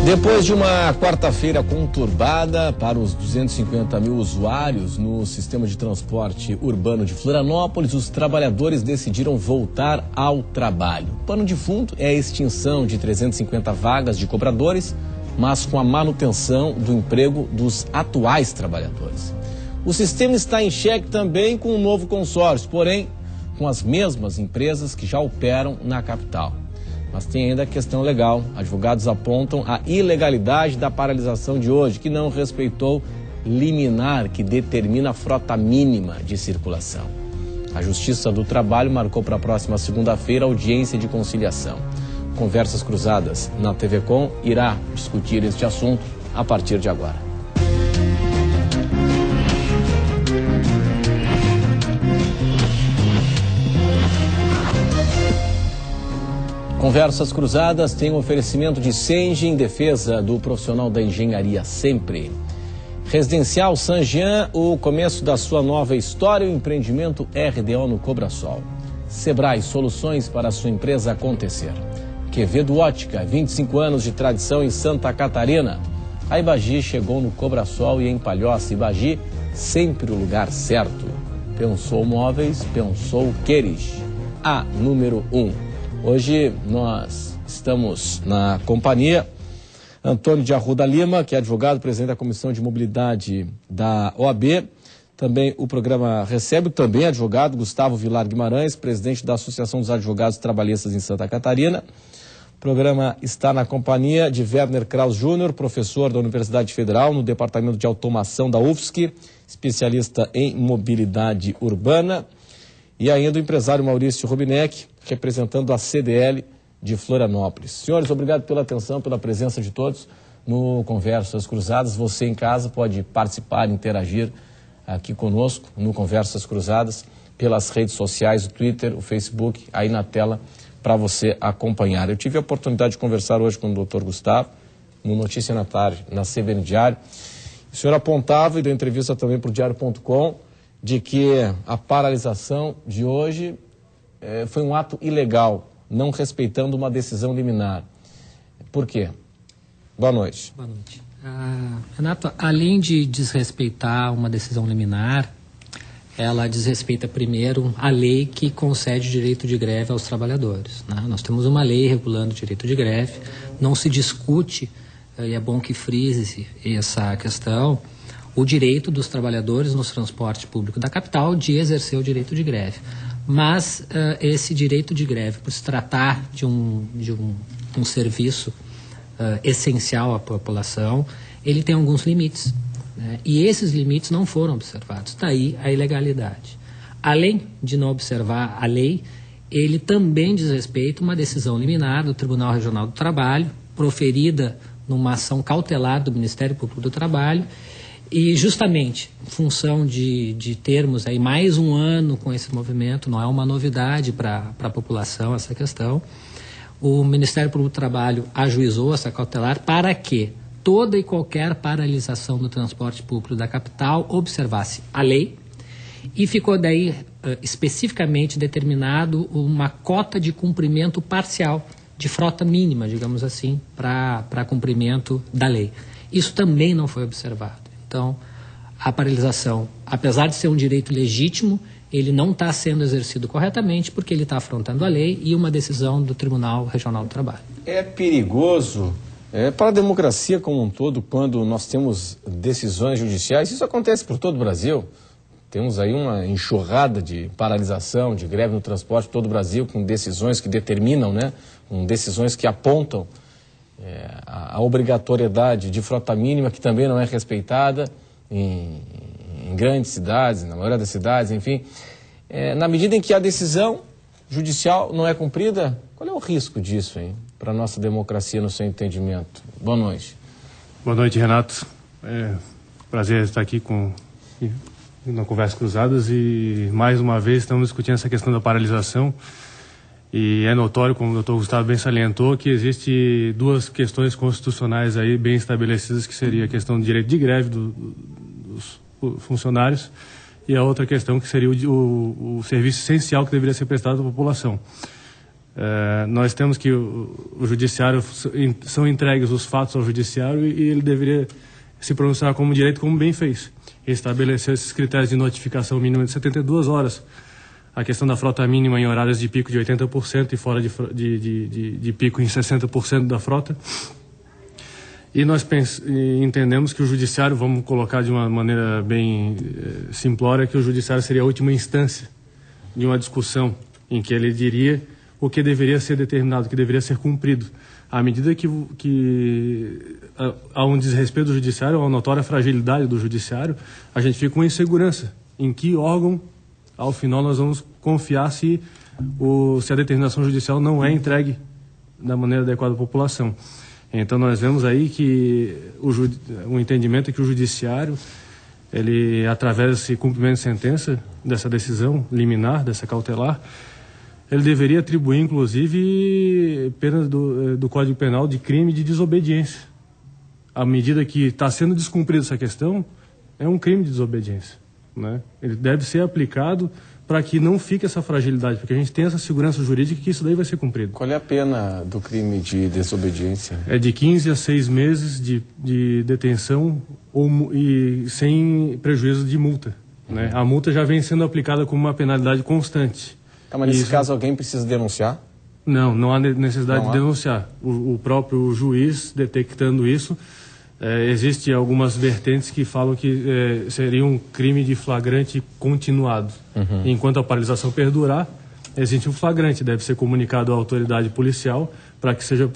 Depois de uma quarta-feira conturbada para os 250 mil usuários no sistema de transporte urbano de Florianópolis, os trabalhadores decidiram voltar ao trabalho. O pano de fundo é a extinção de 350 vagas de cobradores, mas com a manutenção do emprego dos atuais trabalhadores. O sistema está em xeque também com um novo consórcio, porém com as mesmas empresas que já operam na capital. Mas tem ainda a questão legal. Advogados apontam a ilegalidade da paralisação de hoje, que não respeitou liminar que determina a frota mínima de circulação. A Justiça do Trabalho marcou para a próxima segunda-feira audiência de conciliação. Conversas Cruzadas na TV Com irá discutir este assunto a partir de agora. Conversas Cruzadas tem um oferecimento de Senge em defesa do profissional da engenharia sempre. Residencial San Jean, o começo da sua nova história, o empreendimento RDO no Cobrasol. Sebrae, soluções para a sua empresa acontecer. Quevedo Ótica, 25 anos de tradição em Santa Catarina. A Ibagi chegou no Cobrasol e em Palhoça. Ibagi, sempre o lugar certo. Pensou móveis, pensou Queires. A número 1. Hoje nós estamos na companhia Antônio de Arruda Lima, que é advogado, presidente da Comissão de Mobilidade da OAB. Também o programa recebe também advogado Gustavo Vilar Guimarães, presidente da Associação dos Advogados Trabalhistas em Santa Catarina. O programa está na companhia de Werner Kraus Júnior, professor da Universidade Federal no Departamento de Automação da UFSC, especialista em mobilidade urbana. E ainda o empresário Maurício Rubinek, representando a CDL de Florianópolis. Senhores, obrigado pela atenção, pela presença de todos no Conversas Cruzadas. Você em casa pode participar, interagir aqui conosco no Conversas Cruzadas pelas redes sociais, o Twitter, o Facebook, aí na tela para você acompanhar. Eu tive a oportunidade de conversar hoje com o Dr. Gustavo, no Notícia na Tarde, na CBN Diário. O senhor apontava e deu entrevista também para o Diário.com de que a paralisação de hoje foi um ato ilegal, não respeitando uma decisão liminar. Por quê? Boa noite. Boa noite. Renato, além de desrespeitar uma decisão liminar, ela desrespeita primeiro a lei que concede direito de greve aos trabalhadores, né? Nós temos uma lei regulando o direito de greve, não se discute, e é bom que frise essa questão, o direito dos trabalhadores no transporte público da capital de exercer o direito de greve. Mas esse direito de greve, por se tratar de um serviço essencial à população, ele tem alguns limites, né? E esses limites não foram observados. Daí a ilegalidade. Além de não observar a lei, ele também desrespeita uma decisão liminar do Tribunal Regional do Trabalho, proferida numa ação cautelar do Ministério Público do Trabalho. E justamente, em função de termos aí mais um ano com esse movimento, não é uma novidade para a população essa questão, o Ministério Público do Trabalho ajuizou essa cautelar para que toda e qualquer paralisação do transporte público da capital observasse a lei e ficou daí especificamente determinado uma cota de cumprimento parcial, de frota mínima, digamos assim, para cumprimento da lei. Isso também não foi observado. Então, a paralisação, apesar de ser um direito legítimo, ele não está sendo exercido corretamente porque ele está afrontando a lei e uma decisão do Tribunal Regional do Trabalho. É perigoso para a democracia como um todo, quando nós temos decisões judiciais, isso acontece por todo o Brasil. Temos aí uma enxurrada de paralisação, de greve no transporte por todo o Brasil, com decisões que determinam, né, com decisões que apontam a obrigatoriedade de frota mínima, que também não é respeitada em grandes cidades, na maioria das cidades, enfim. Na medida em que a decisão judicial não é cumprida, qual é o risco disso, hein, para a nossa democracia, no seu entendimento? Boa noite. Boa noite, Renato. Prazer estar aqui na Conversas Cruzadas e, mais uma vez, estamos discutindo essa questão da paralisação. E é notório, como o doutor Gustavo bem salientou, que existe duas questões constitucionais aí bem estabelecidas, que seria a questão do direito de greve dos funcionários e a outra questão que seria o serviço essencial que deveria ser prestado à população. Nós temos que o judiciário, são entregues os fatos ao judiciário e ele deveria se pronunciar como direito, como bem fez. Estabelecer esses critérios de notificação mínima de 72 horas. A questão da frota mínima em horários de pico de 80% e fora de pico em 60% da frota. E nós entendemos que o judiciário, vamos colocar de uma maneira bem simplória, que o judiciário seria a última instância de uma discussão em que ele diria o que deveria ser determinado, o que deveria ser cumprido. À medida que há um desrespeito do judiciário, uma notória fragilidade do judiciário, a gente fica com insegurança em que órgão, ao final, nós vamos confiar se a determinação judicial não é entregue da maneira adequada à população. Então nós vemos aí que o entendimento é que o judiciário, ele, através desse cumprimento de sentença, dessa decisão liminar, dessa cautelar, ele deveria atribuir, inclusive, penas do Código Penal de crime de desobediência. À medida que está sendo descumprida essa questão, é um crime de desobediência, né? Ele deve ser aplicado para que não fique essa fragilidade, porque a gente tem essa segurança jurídica que isso daí vai ser cumprido. Qual é a pena do crime de desobediência? É de 15 a 6 meses de detenção e sem prejuízo de multa, né? A multa já vem sendo aplicada como uma penalidade constante. Mas nesse caso alguém precisa denunciar? Não há necessidade de denunciar. O próprio juiz detectando isso, existem algumas vertentes que falam que seria um crime de flagrante continuado. Enquanto a paralisação perdurar, existe um flagrante, deve ser comunicado à autoridade policial para que seja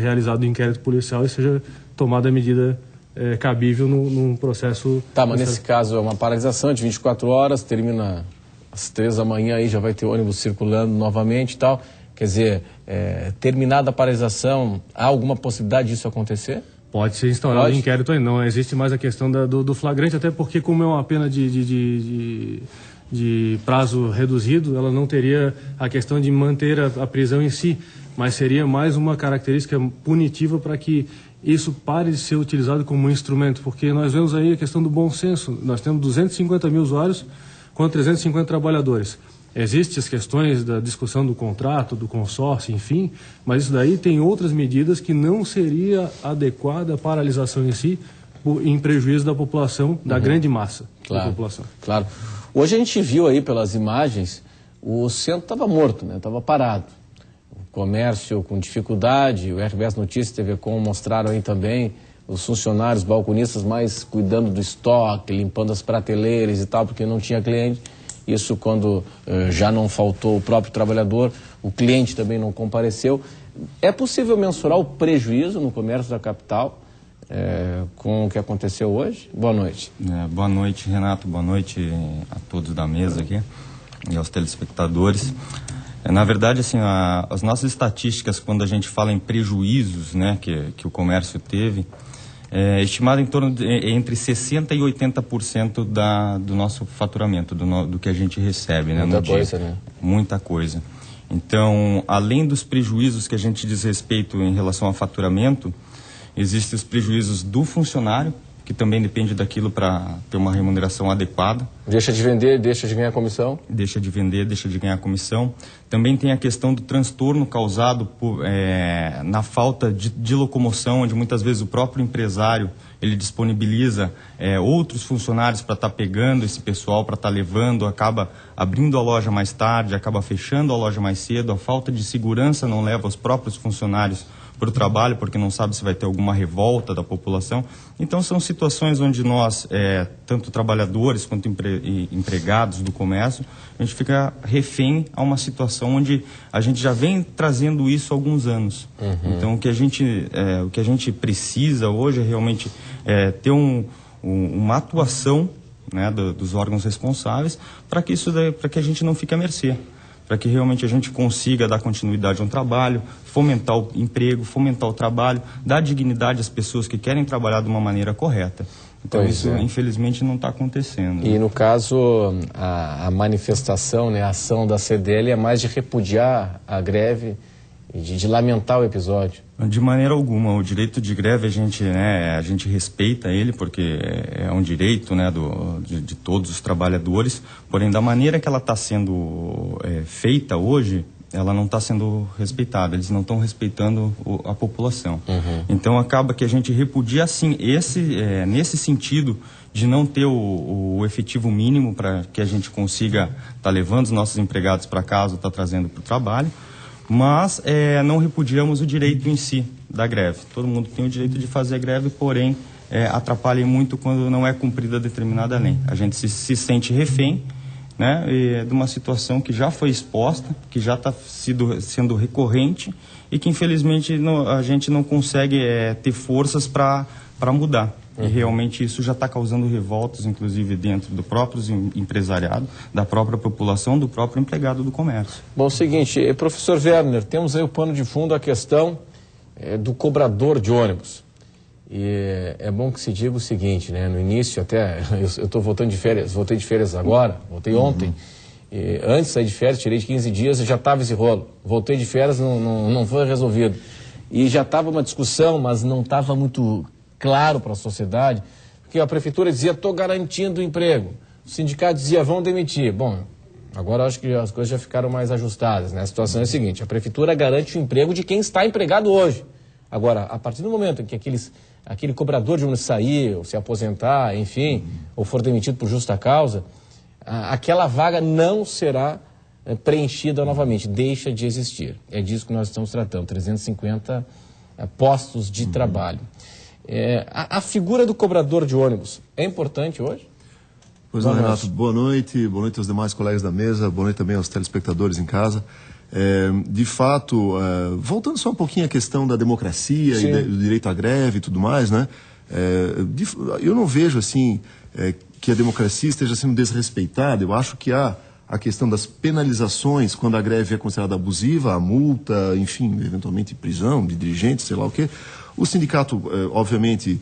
realizado o inquérito policial e seja tomada a medida cabível num processo... Tá, mas nesse caso é uma paralisação de 24 horas, termina às 3 da manhã, aí já vai ter ônibus circulando novamente e tal. Quer dizer, terminada a paralisação, há alguma possibilidade disso acontecer? Pode ser instaurado inquérito aí, não existe mais a questão do flagrante, até porque como é uma pena de prazo reduzido, ela não teria a questão de manter a prisão em si, mas seria mais uma característica punitiva para que isso pare de ser utilizado como um instrumento, porque nós vemos aí a questão do bom senso. Nós temos 250 mil usuários com 350 trabalhadores. Existem as questões da discussão do contrato, do consórcio, enfim, mas isso daí tem outras medidas que não seria adequada a paralisação em si, em prejuízo da população, da grande massa da população. Claro. Hoje a gente viu aí pelas imagens, o centro estava morto, né? Estava parado. O comércio com dificuldade, o RBS Notícias, TV Com mostraram aí também os funcionários, balconistas mais cuidando do estoque, limpando as prateleiras e tal, porque não tinha cliente. Isso quando já não faltou o próprio trabalhador, o cliente também não compareceu. É possível mensurar o prejuízo no comércio da capital com o que aconteceu hoje? Boa noite. Boa noite, Renato. Boa noite a todos da mesa aqui e aos telespectadores. Na verdade, assim, as nossas estatísticas, quando a gente fala em prejuízos, né, que o comércio teve, estimado em torno de entre 60% e 80% do nosso faturamento, do que a gente recebe, né, Muita no coisa, dia. né? Muita coisa. Então, além dos prejuízos que a gente diz respeito em relação ao faturamento, existem os prejuízos do funcionário, que também depende daquilo para ter uma remuneração adequada. Deixa de vender, deixa de ganhar comissão? Deixa de vender, deixa de ganhar comissão. Também tem a questão do transtorno causado na falta de locomoção, onde muitas vezes o próprio empresário ele disponibiliza outros funcionários para estar pegando esse pessoal, para estar levando, acaba abrindo a loja mais tarde, acaba fechando a loja mais cedo. A falta de segurança não leva os próprios funcionários para o trabalho, porque não sabe se vai ter alguma revolta da população. Então são situações onde nós, tanto trabalhadores quanto empregados do comércio, a gente fica refém a uma situação onde a gente já vem trazendo isso há alguns anos. Então o que a gente precisa hoje é realmente ter uma atuação, né, dos órgãos responsáveis para que a gente não fique à mercê, para que realmente a gente consiga dar continuidade a um trabalho, fomentar o emprego, fomentar o trabalho, dar dignidade às pessoas que querem trabalhar de uma maneira correta. Então isso, infelizmente, não está acontecendo. E no caso, a manifestação, né, a ação da CDL é mais de repudiar a greve e de lamentar o episódio? De maneira alguma. O direito de greve a gente respeita ele, porque é um direito, né, de todos os trabalhadores, porém da maneira que ela está sendo feita hoje, ela não está sendo respeitada, eles não estão respeitando a população. Então acaba que a gente repudia assim, nesse sentido de não ter o efetivo mínimo para que a gente consiga estar levando os nossos empregados para casa, estar trazendo para o trabalho, mas não repudiamos o direito em si da greve. Todo mundo tem o direito de fazer greve, porém atrapalha muito quando não é cumprida determinada lei. A gente se sente refém, né, de uma situação que já foi exposta, que já está sendo recorrente e que infelizmente a gente não consegue ter forças para mudar. E realmente isso já está causando revoltas, inclusive dentro do próprio empresariado, da própria população, do próprio empregado do comércio. Bom, é o seguinte, professor Werner, temos aí o pano de fundo a questão do cobrador de ônibus. E é bom que se diga o seguinte, né? No início até, eu estou voltei de férias agora, voltei ontem, e antes de sair de férias, tirei de 15 dias e já estava esse rolo. Voltei de férias, não foi resolvido. E já estava uma discussão, mas não estava muito claro para a sociedade, porque a prefeitura dizia, estou garantindo o emprego. O sindicato dizia, vão demitir. Bom, agora acho que as coisas já ficaram mais ajustadas, né? A situação é a seguinte, a prefeitura garante o emprego de quem está empregado hoje. Agora, a partir do momento em que aquele cobrador de ônibus sair, ou se aposentar, enfim, ou for demitido por justa causa, aquela vaga não será preenchida novamente, deixa de existir. É disso que nós estamos tratando, 350 postos de trabalho. A figura do cobrador de ônibus é importante hoje? Pois não, Renato, boa noite aos demais colegas da mesa, boa noite também aos telespectadores em casa. De fato, voltando só um pouquinho à questão da democracia Sim. e do direito à greve e tudo mais, né? Eu não vejo assim que a democracia esteja sendo desrespeitada. Eu acho que há a questão das penalizações quando a greve é considerada abusiva, a multa, enfim, eventualmente prisão de dirigentes, sei lá o quê. O sindicato, obviamente,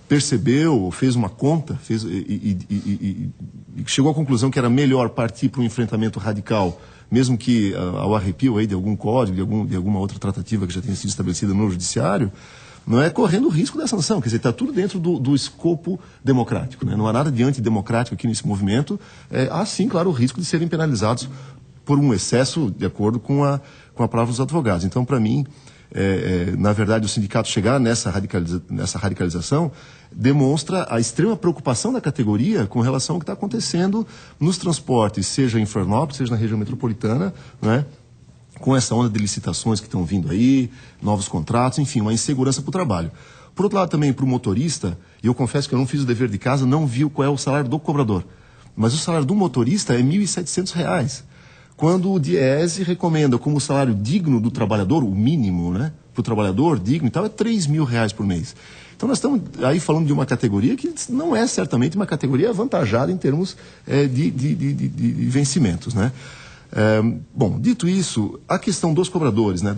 percebeu, fez uma conta e chegou à conclusão que era melhor partir para um enfrentamento radical, mesmo que ao arrepio aí de algum código, de alguma outra tratativa que já tenha sido estabelecida no judiciário, não é correndo o risco da sanção. Quer dizer, está tudo dentro do escopo democrático, né? Não há nada de antidemocrático aqui nesse movimento. Há sim, claro, o risco de serem penalizados por um excesso, de acordo com a palavra dos advogados. Então, para mim, na verdade, o sindicato chegar nessa radicalização demonstra a extrema preocupação da categoria com relação ao que está acontecendo nos transportes, seja em Florianópolis, seja na região metropolitana, né? Com essa onda de licitações que estão vindo aí, novos contratos, enfim, uma insegurança para o trabalho. Por outro lado, também para o motorista, e eu confesso que eu não fiz o dever de casa, não vi qual é o salário do cobrador. Mas o salário do motorista é R$ 1.700. Quando o Diese recomenda como salário digno do trabalhador, o mínimo, né, para o trabalhador digno e tal, é R$ 3.000 por mês. Então nós estamos aí falando de uma categoria que não é certamente uma categoria avantajada em termos de vencimentos, né? Bom, dito isso, a questão dos cobradores, né,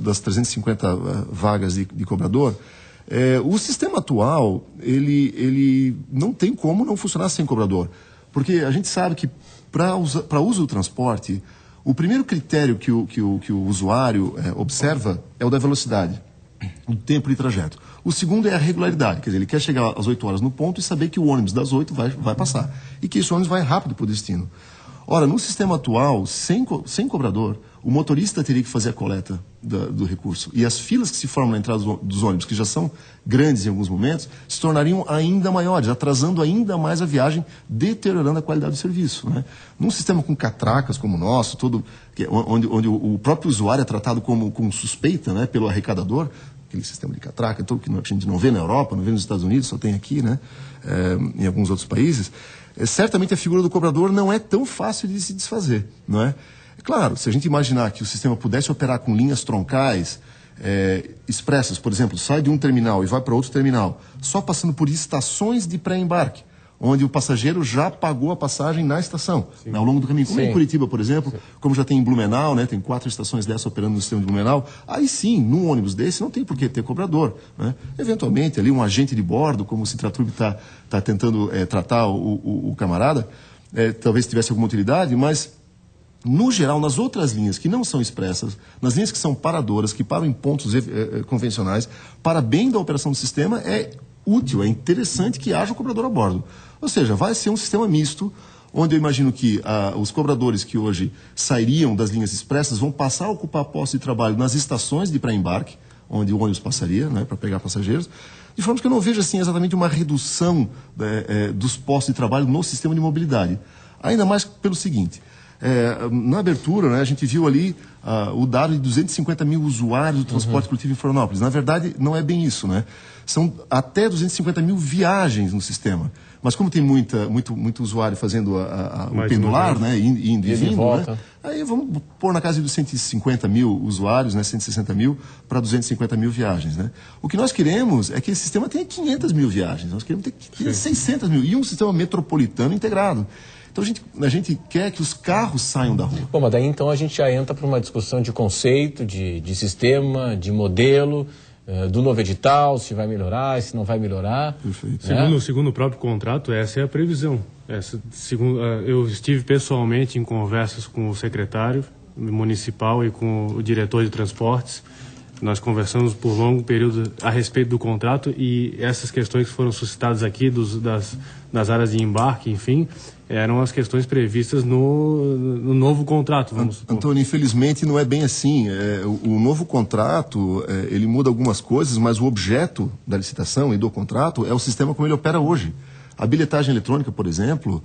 das 350 vagas de cobrador, o sistema atual, ele não tem como não funcionar sem cobrador. Porque a gente sabe que para uso do transporte, o primeiro critério que o usuário observa é o da velocidade, o tempo de trajeto. O segundo é a regularidade, quer dizer, ele quer chegar às 8 horas no ponto e saber que o ônibus das 8 vai passar. E que esse ônibus vai rápido para o destino. Ora, no sistema atual, sem cobrador, o motorista teria que fazer a coleta do recurso. E as filas que se formam na entrada dos ônibus, que já são grandes em alguns momentos, se tornariam ainda maiores, atrasando ainda mais a viagem, deteriorando a qualidade do serviço, né? Num sistema com catracas como o nosso, onde o próprio usuário é tratado como suspeita, né, pelo arrecadador, aquele sistema de catraca, que a gente não vê na Europa, não vê nos Estados Unidos, só tem aqui, né, em alguns outros países. Certamente a figura do cobrador não é tão fácil de se desfazer, não é? Claro, se a gente imaginar que o sistema pudesse operar com linhas troncais, expressas, por exemplo, sai de um terminal e vai para outro terminal, só passando por estações de pré-embarque, onde o passageiro já pagou a passagem na estação, né, ao longo do caminho. Como em Curitiba, por exemplo, como já tem em Blumenau, né, tem 4 estações dessas operando no sistema de Blumenau, aí sim, num ônibus desse não tem por que ter cobrador, né? Eventualmente, ali um agente de bordo, como o Citraturb está tentando tratar o camarada, talvez tivesse alguma utilidade, mas, no geral, nas outras linhas que não são expressas, nas linhas que são paradoras, que param em pontos convencionais, para bem da operação do sistema, é útil, é interessante que haja um cobrador a bordo. Ou seja, vai ser um sistema misto, onde eu imagino que os cobradores que hoje sairiam das linhas expressas vão passar a ocupar postos de trabalho nas estações de pré-embarque, onde o ônibus passaria, né, para pegar passageiros, de forma que eu não vejo assim exatamente uma redução dos postos de trabalho no sistema de mobilidade. Ainda mais pelo seguinte, na abertura, né, a gente viu ali o dado de 250 mil usuários do transporte coletivo em Florianópolis. Na verdade, não é bem isso, né? São até 250 mil viagens no sistema. Mas como tem muito usuário fazendo o pendular, né, indo e vindo, né, aí vamos pôr na casa de 150 mil usuários, né, 160 mil para 250 mil viagens. Né? O que nós queremos é que esse sistema tenha 500 mil viagens, nós queremos ter 600 mil e um sistema metropolitano integrado. Então a gente quer que os carros saiam da rua. Bom, mas daí então a gente já entra para uma discussão de conceito, de sistema, de modelo, do novo edital, se vai melhorar, se não vai melhorar. Perfeito. Segundo o próprio contrato, essa é a previsão. Eu estive pessoalmente em conversas com o secretário municipal e com o diretor de transportes. Nós conversamos por longo período a respeito do contrato e essas questões que foram suscitadas aqui das áreas de embarque, enfim, eram as questões previstas no novo contrato, vamos supor. Antônio, infelizmente não é bem assim. O novo contrato, ele muda algumas coisas, mas o objeto da licitação e do contrato é o sistema como ele opera hoje. A bilhetagem eletrônica, por exemplo,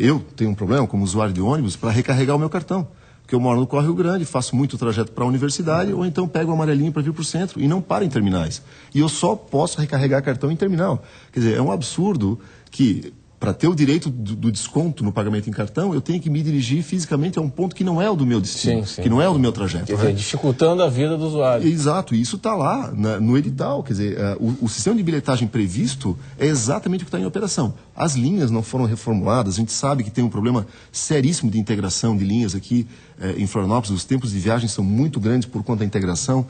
eu tenho um problema como usuário de ônibus para recarregar o meu cartão. Porque eu moro no Córrego Grande, faço muito trajeto para a universidade, ou então pego o amarelinho para vir para o centro e não para em terminais. E eu só posso recarregar cartão em terminal. Quer dizer, é um absurdo que, para ter o direito do desconto no pagamento em cartão, eu tenho que me dirigir fisicamente a um ponto que não é o do meu destino, que não é o do meu trajeto. Quer dizer, dificultando a vida do usuário. Exato, e isso está lá no edital. Quer dizer, o sistema de bilhetagem previsto é exatamente o que está em operação. As linhas não foram reformuladas, a gente sabe que tem um problema seríssimo de integração de linhas aqui em Florianópolis, os tempos de viagem são muito grandes por conta da integração.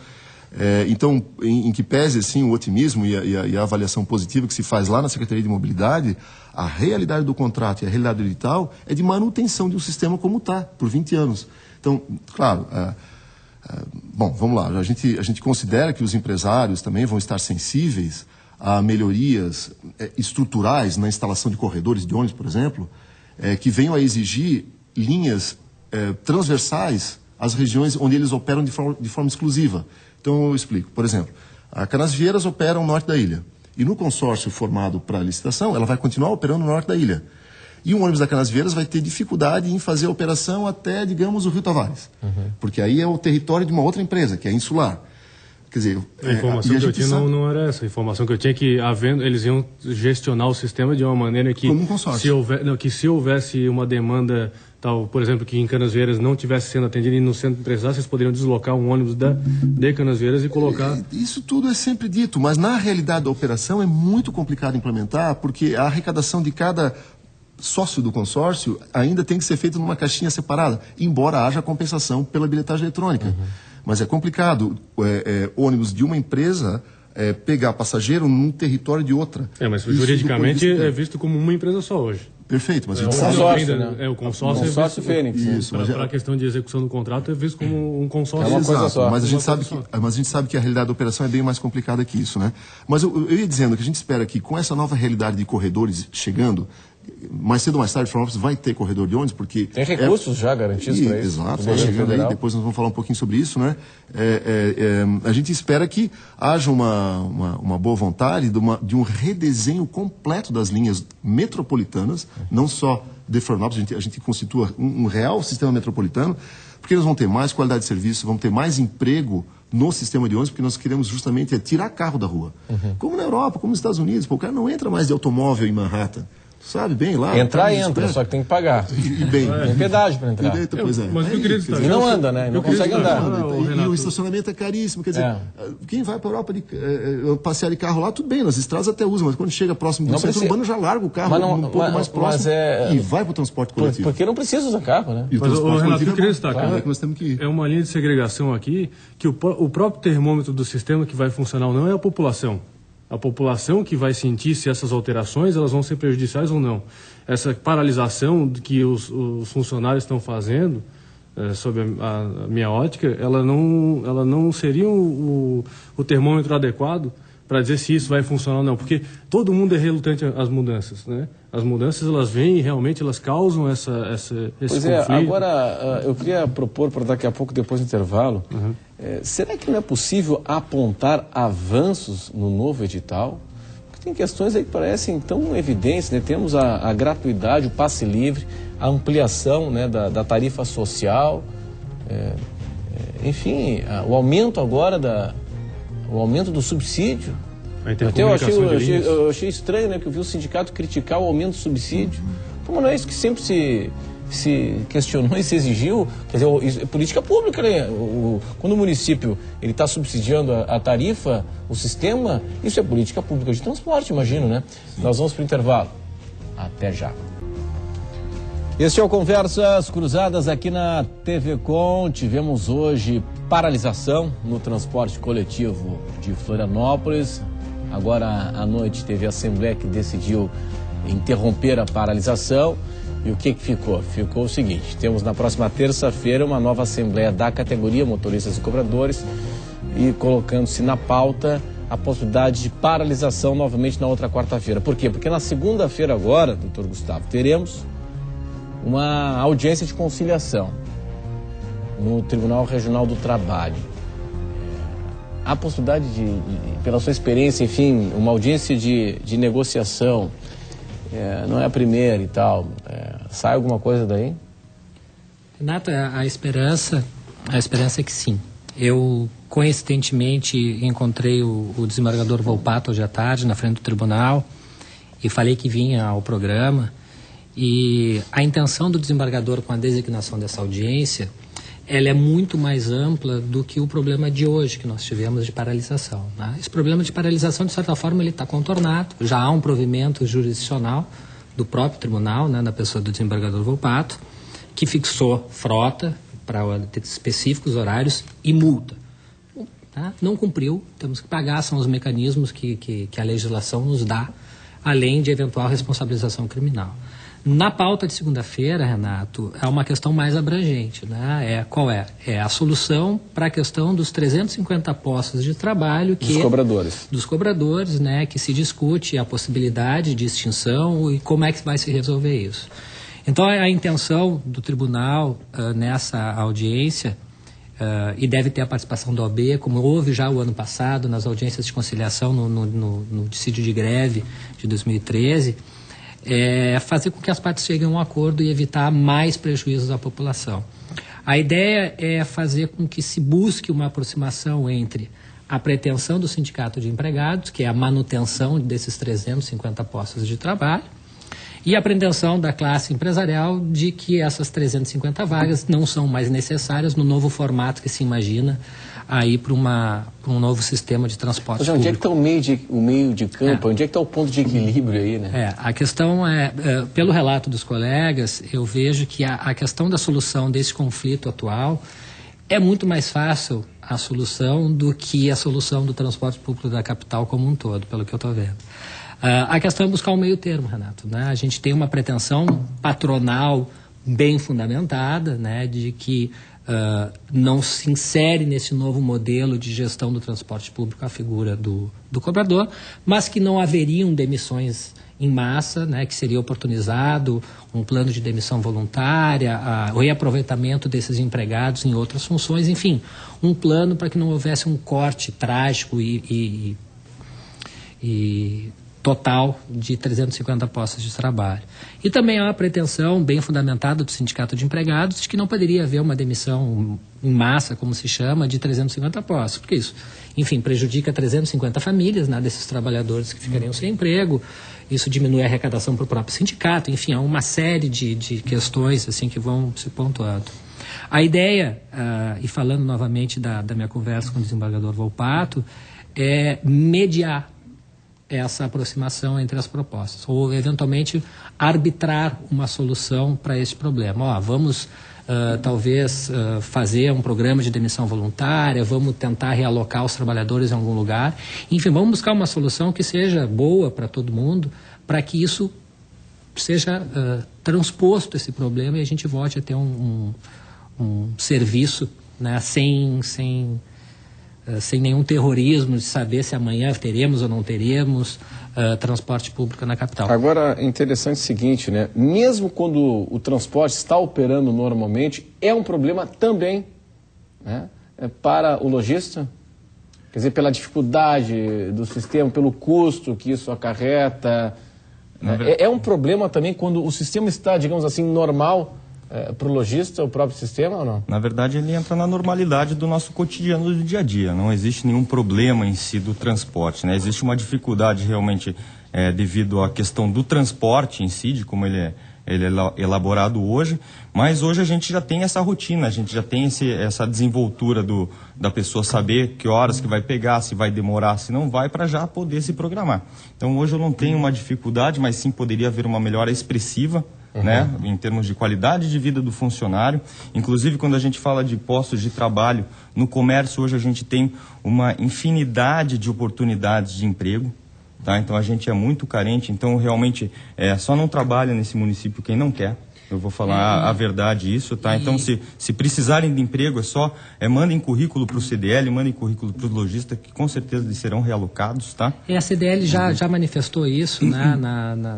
Então, em que pese assim, o otimismo e a avaliação positiva que se faz lá na Secretaria de Mobilidade, a realidade do contrato e a realidade do edital é de manutenção de um sistema como está, por 20 anos. Então, claro, bom, vamos lá, a gente considera que os empresários também vão estar sensíveis a melhorias estruturais na instalação de corredores de ônibus, por exemplo, que venham a exigir linhas transversais às regiões onde eles operam de forma exclusiva. Então, eu explico. Por exemplo, a Canasvieiras opera no norte da ilha. E no consórcio formado para a licitação, ela vai continuar operando no norte da ilha. E o ônibus da Canasvieiras vai ter dificuldade em fazer a operação até, digamos, o Rio Tavares. Porque aí é o território de uma outra empresa, que é a Insular. Quer dizer, a informação que eu tinha não era essa. A informação que eu tinha é que, eles iam gestionar o sistema de uma maneira que, como um consórcio. Se houvesse uma demanda, tal, por exemplo, que em Canasvieiras não estivesse sendo atendida e no centro empresarial, vocês poderiam deslocar um ônibus de Canasvieiras e colocar... Isso tudo é sempre dito, mas na realidade da operação é muito complicado implementar, porque a arrecadação de cada sócio do consórcio ainda tem que ser feita numa caixinha separada, embora haja compensação pela bilhetagem eletrônica. Mas é complicado ônibus de uma empresa pegar passageiro num território de outra. Mas juridicamente é visto como uma empresa só hoje. Perfeito, mas a gente sabe... consórcio, né? O consórcio, consórcio Fênix. Isso, para a questão de execução do contrato é visto como um consórcio. É uma coisa só. Mas a gente sabe que a realidade da operação é bem mais complicada que isso, né? Mas eu ia dizendo que a gente espera que com essa nova realidade de corredores chegando, mais cedo ou mais tarde, Florianópolis vai ter corredor de ônibus, porque... Tem recursos já garantidos para isso. Exato, vai chegando aí, depois nós vamos falar um pouquinho sobre isso, né? A gente espera que haja uma boa vontade de um redesenho completo das linhas metropolitanas, não só de Florianópolis, a gente constitua um real sistema metropolitano, porque nós vamos ter mais qualidade de serviço, vamos ter mais emprego no sistema de ônibus, porque nós queremos justamente tirar carro da rua. Como na Europa, como nos Estados Unidos, o cara não entra mais de automóvel em Manhattan. Sabe bem lá. Entra, só que tem que pagar. E bem. Tem pedágio para entrar. Mas eu queria destacar. E não anda, né? Não consegue andar. E o estacionamento é caríssimo. Quer dizer, quem vai para a Europa passear de carro lá, tudo bem, nas estradas até usa, mas quando chega próximo do centro urbano já larga o carro um pouco mais próximo e vai para o transporte coletivo. Porque não precisa usar carro, né? Mas, Renato, eu queria destacar que nós temos que... É uma linha de segregação aqui que o próprio termômetro do sistema que vai funcionar ou não é a população. A população que vai sentir se essas alterações elas vão ser prejudiciais ou não. Essa paralisação que os funcionários estão fazendo, sob a minha ótica, ela não seria o termômetro adequado para dizer se isso vai funcionar ou não, porque todo mundo é relutante às mudanças, né? As mudanças, elas vêm e realmente elas causam esse conflito. Agora eu queria propor para daqui a pouco, depois do intervalo, será que não é possível apontar avanços no novo edital? Porque tem questões aí que parecem tão evidentes, né? Temos a gratuidade, o passe livre, a ampliação, né, da tarifa social, enfim, o aumento agora o aumento do subsídio. Até eu achei estranho, né, que eu vi o sindicato criticar o aumento do subsídio. Como não é isso que sempre se questionou e se exigiu? Quer dizer, isso é política pública, né? Quando o município está subsidiando a tarifa, o sistema, isso é política pública de transporte, imagino, né? Sim. Nós vamos para o intervalo. Até já. Este é o Conversas Cruzadas aqui na TV Com. Tivemos hoje paralisação no transporte coletivo de Florianópolis. Agora à noite teve a Assembleia que decidiu interromper a paralisação. E o que ficou? Ficou o seguinte: temos na próxima terça-feira uma nova Assembleia da categoria motoristas e cobradores e colocando-se na pauta a possibilidade de paralisação novamente na outra quarta-feira. Por quê? Porque na segunda-feira agora, doutor Gustavo, teremos uma audiência de conciliação no Tribunal Regional do Trabalho. Há possibilidade pela sua experiência, enfim, uma audiência de negociação, não é a primeira e tal, sai alguma coisa daí? Renato, a esperança é que sim. Eu, coincidentemente, encontrei o desembargador Volpato hoje à tarde na frente do tribunal e falei que vinha ao programa. E a intenção do desembargador com a designação dessa audiência, ela é muito mais ampla do que o problema de hoje que nós tivemos de paralisação, né? Esse problema de paralisação, de certa forma, ele está contornado. Já há um provimento jurisdicional do próprio tribunal, né, na pessoa do desembargador Volpato, que fixou frota para específicos horários e multa. Tá? Não cumpriu, temos que pagar, são os mecanismos que a legislação nos dá, além de eventual responsabilização criminal. Na pauta de segunda-feira, Renato, é uma questão mais abrangente, né? Qual é? É a solução para a questão dos 350 postos de trabalho que... Dos cobradores. Dos cobradores, né? Que se discute a possibilidade de extinção e como é que vai se resolver isso. Então, a intenção do tribunal nessa audiência, e deve ter a participação da OAB, como houve já o ano passado nas audiências de conciliação no dissídio de greve de 2013, fazer com que as partes cheguem a um acordo e evitar mais prejuízos à população. A ideia é fazer com que se busque uma aproximação entre a pretensão do Sindicato de Empregados, que é a manutenção desses 350 postos de trabalho, e a pretensão da classe empresarial de que essas 350 vagas não são mais necessárias no novo formato que se imagina aí para um novo sistema de transporte público. Onde é que está o meio de campo? Onde é que está o ponto de equilíbrio aí, né? A questão pelo relato dos colegas, eu vejo que a questão da solução desse conflito atual é muito mais fácil a solução do que a solução do transporte público da capital como um todo, pelo que eu estou vendo. A questão é buscar um meio termo, Renato, né? A gente tem uma pretensão patronal bem fundamentada, né, de que não se insere nesse novo modelo de gestão do transporte público a figura do cobrador, mas que não haveriam demissões em massa, né, que seria oportunizado um plano de demissão voluntária, o reaproveitamento desses empregados em outras funções, enfim, um plano para que não houvesse um corte trágico e total de 350 postos de trabalho. E também há uma pretensão bem fundamentada do Sindicato de Empregados de que não poderia haver uma demissão em massa, como se chama, de 350 postos, porque isso, enfim, prejudica 350 famílias, né, desses trabalhadores que ficariam sem emprego, isso diminui a arrecadação para o próprio sindicato, enfim, há uma série de questões assim, que vão se pontuando. A ideia, e falando novamente da minha conversa com o desembargador Volpato, é mediar essa aproximação entre as propostas, ou eventualmente arbitrar uma solução para esse problema. Vamos talvez fazer um programa de demissão voluntária, vamos tentar realocar os trabalhadores em algum lugar, enfim, vamos buscar uma solução que seja boa para todo mundo, para que isso seja transposto esse problema e a gente volte a ter um serviço, né, sem sem nenhum terrorismo de saber se amanhã teremos ou não teremos transporte público na capital. Agora, é interessante o seguinte, né? Mesmo quando o transporte está operando normalmente, é um problema também, né? Para o lojista, quer dizer, pela dificuldade do sistema, pelo custo que isso acarreta. É um problema também quando o sistema está, digamos assim, normal para o lojista, o próprio sistema ou não? Na verdade, ele entra na normalidade do nosso cotidiano do dia a dia. Não existe nenhum problema em si do transporte, né? Existe uma dificuldade realmente devido à questão do transporte em si, de como ele é elaborado hoje, mas hoje a gente já tem essa rotina, a gente já tem essa desenvoltura da pessoa saber que horas que vai pegar, se vai demorar, se não vai, para já poder se programar. Então hoje eu não tenho uma dificuldade, mas sim poderia haver uma melhora expressiva, né, em termos de qualidade de vida do funcionário. Inclusive, quando a gente fala de postos de trabalho, no comércio hoje a gente tem uma infinidade de oportunidades de emprego. Tá? Então a gente é muito carente, então realmente só não trabalha nesse município quem não quer. Eu vou falar a verdade isso, tá? Então se precisarem de emprego mandem currículo para o CDL, mandem currículo para os lojistas, que com certeza eles serão realocados, tá? A CDL já manifestou isso, né?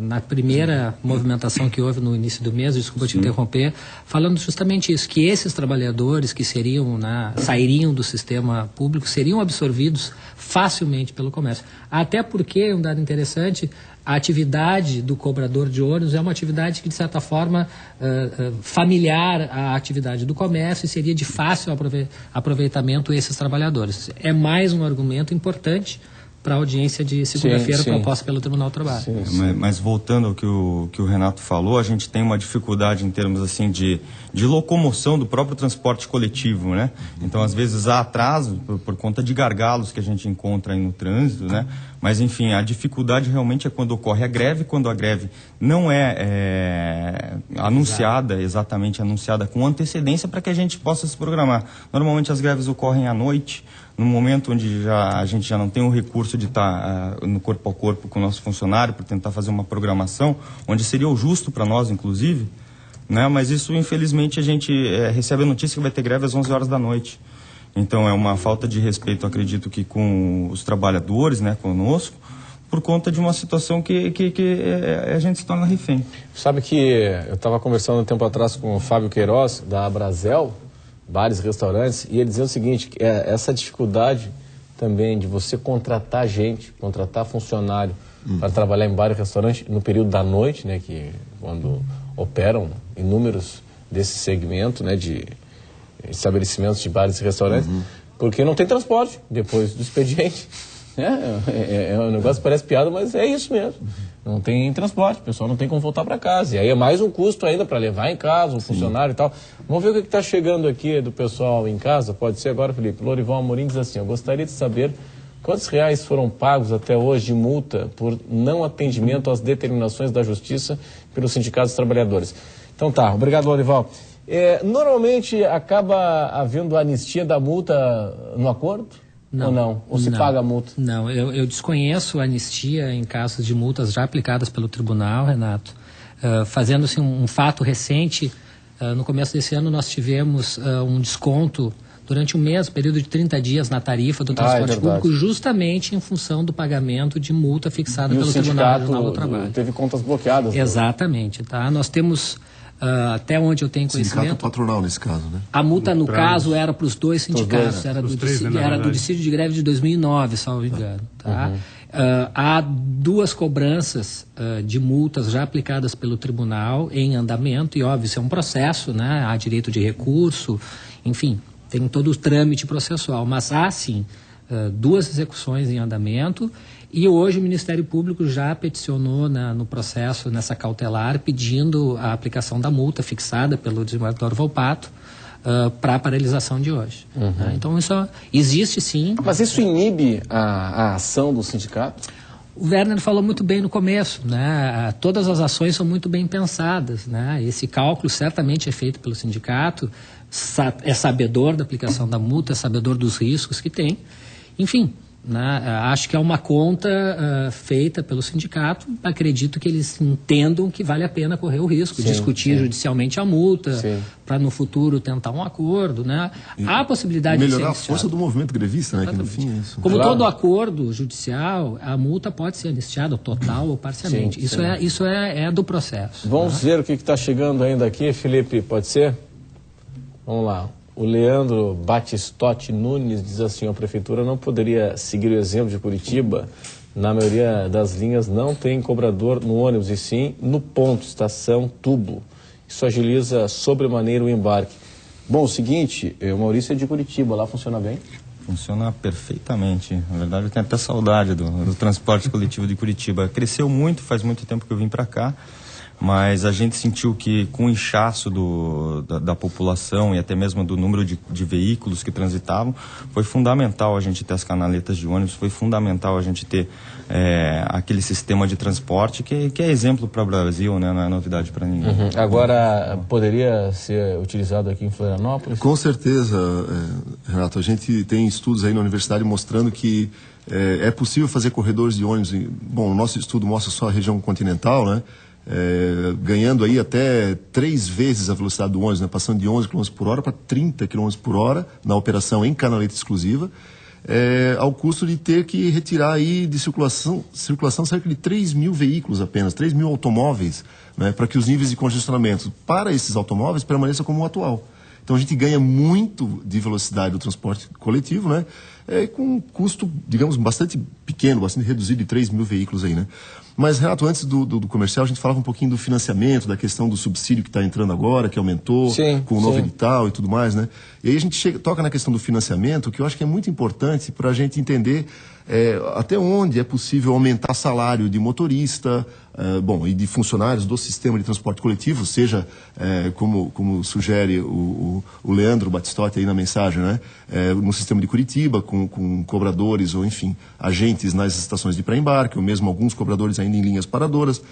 na primeira movimentação que houve no início do mês, desculpa te interromper, falando justamente isso, que esses trabalhadores que sairiam do sistema público seriam absorvidos facilmente pelo comércio. Até porque, um dado interessante, a atividade do cobrador de ônibus é uma atividade que, de certa forma, familiar à atividade do comércio e seria de fácil aproveitamento esses trabalhadores. É mais um argumento importante para a audiência de segunda-feira proposta pelo Tribunal do Trabalho. Mas voltando ao que o Renato falou, a gente tem uma dificuldade em termos assim de locomoção do próprio transporte coletivo, né? Então, às vezes, há atraso por conta de gargalos que a gente encontra aí no trânsito, né? Mas, enfim, a dificuldade realmente é quando ocorre a greve, quando a greve não é exatamente anunciada com antecedência para que a gente possa se programar. Normalmente as greves ocorrem à noite, no momento onde a gente já não tem o recurso de estar no corpo a corpo com o nosso funcionário para tentar fazer uma programação, onde seria o justo para nós, inclusive, né? Mas isso, infelizmente, a gente recebe a notícia que vai ter greve às 11 horas da noite. Então, é uma falta de respeito, acredito que com os trabalhadores, né, conosco, por conta de uma situação que a gente se torna refém. Sabe que eu estava conversando um tempo atrás com o Fábio Queiroz, da Abrazel, bares e restaurantes, e ele dizia o seguinte, que essa dificuldade também de você contratar gente, contratar funcionário para trabalhar em bar e restaurante no período da noite, né, que quando operam inúmeros desse segmento, né, de estabelecimentos de bares e restaurantes, porque não tem transporte depois do expediente. Um negócio que parece piada, mas é isso mesmo. Não tem transporte, o pessoal não tem como voltar para casa. E aí é mais um custo ainda para levar em casa o funcionário e tal. Vamos ver o que está chegando aqui do pessoal em casa. Pode ser agora, Felipe. Lorival Amorim diz assim, eu gostaria de saber quantos reais foram pagos até hoje de multa por não atendimento às determinações da Justiça pelos sindicatos dos trabalhadores. Então tá, obrigado, Lorival. Normalmente acaba havendo anistia da multa no acordo? Não, ou não? Ou se paga a multa? Não, eu desconheço a anistia em casos de multas já aplicadas pelo tribunal, Renato. Fazendo-se um fato recente, no começo desse ano nós tivemos um desconto durante um mês, período de 30 dias na tarifa do transporte público, justamente em função do pagamento de multa fixada pelo Tribunal Regional do Trabalho. Teve contas bloqueadas. Exatamente, tá? Nós temos... até onde eu tenho conhecimento... Sindicato patronal nesse caso, né? A multa, no caso, era para os dois sindicatos. Era do dissídio de greve de 2009, salvo engano. Tá? Há duas cobranças de multas já aplicadas pelo tribunal em andamento. E, óbvio, isso é um processo, né? Há direito de recurso, enfim, tem todo o trâmite processual. Mas há, sim, duas execuções em andamento. E hoje o Ministério Público já peticionou no processo, nessa cautelar, pedindo a aplicação da multa fixada pelo desembargador Volpato para a paralisação de hoje. Então isso existe sim. Mas isso inibe a ação do sindicato? O Werner falou muito bem no começo, né? Todas as ações são muito bem pensadas, né? Esse cálculo certamente é feito pelo sindicato, é sabedor da aplicação da multa, é sabedor dos riscos que tem. Enfim, né? Acho que é uma conta feita pelo sindicato. Acredito que eles entendam que vale a pena correr o risco, discutir judicialmente a multa, para no futuro tentar um acordo, né? Há a possibilidade de melhorar a força do movimento grevista, né? Que no fim é isso. Como todo acordo judicial, a multa pode ser anistiada total ou parcialmente. Isso é do processo. Vamos ver o que está chegando ainda aqui, Felipe, pode ser? Vamos lá. O Leandro Batistotti Nunes diz assim: a prefeitura não poderia seguir o exemplo de Curitiba. Na maioria das linhas não tem cobrador no ônibus, e sim no ponto, estação, tubo. Isso agiliza sobremaneira o embarque. Bom, o seguinte, o Maurício é de Curitiba, lá funciona bem? Funciona perfeitamente. Na verdade, eu tenho até saudade do transporte coletivo de Curitiba. Cresceu muito, faz muito tempo que eu vim para cá. Mas a gente sentiu que com o inchaço da população e até mesmo do número de veículos que transitavam, foi fundamental a gente ter as canaletas de ônibus, foi fundamental a gente ter aquele sistema de transporte que é exemplo para o Brasil, né? Não é novidade para ninguém. Agora, poderia ser utilizado aqui em Florianópolis? Com certeza, Renato. A gente tem estudos aí na universidade mostrando que é possível fazer corredores de ônibus. Bom, o nosso estudo mostra só a região continental, né? Ganhando aí até 3 vezes a velocidade do ônibus, né? Passando de 11 km por hora para 30 km por hora na operação em canaleta exclusiva, ao custo de ter que retirar aí de circulação cerca de 3 mil veículos apenas, 3 mil automóveis, né? Para que os níveis de congestionamento para esses automóveis permaneçam como o atual. Então a gente ganha muito de velocidade do transporte coletivo, né? Com um custo, digamos, bastante pequeno, bastante reduzido, de 3 mil veículos aí, né? Mas, Renato, antes do comercial, a gente falava um pouquinho do financiamento, da questão do subsídio que está entrando agora, que aumentou com o novo edital e tudo mais, né? E aí a gente toca na questão do financiamento, que eu acho que é muito importante para a gente entender até onde é possível aumentar salário de motorista, e de funcionários do sistema de transporte coletivo, seja como sugere o Leandro Batistotti aí na mensagem, né? No sistema de Curitiba, com cobradores ou, enfim, agentes nas estações de pré-embarque, ou mesmo alguns cobradores ainda em linhas paradoras.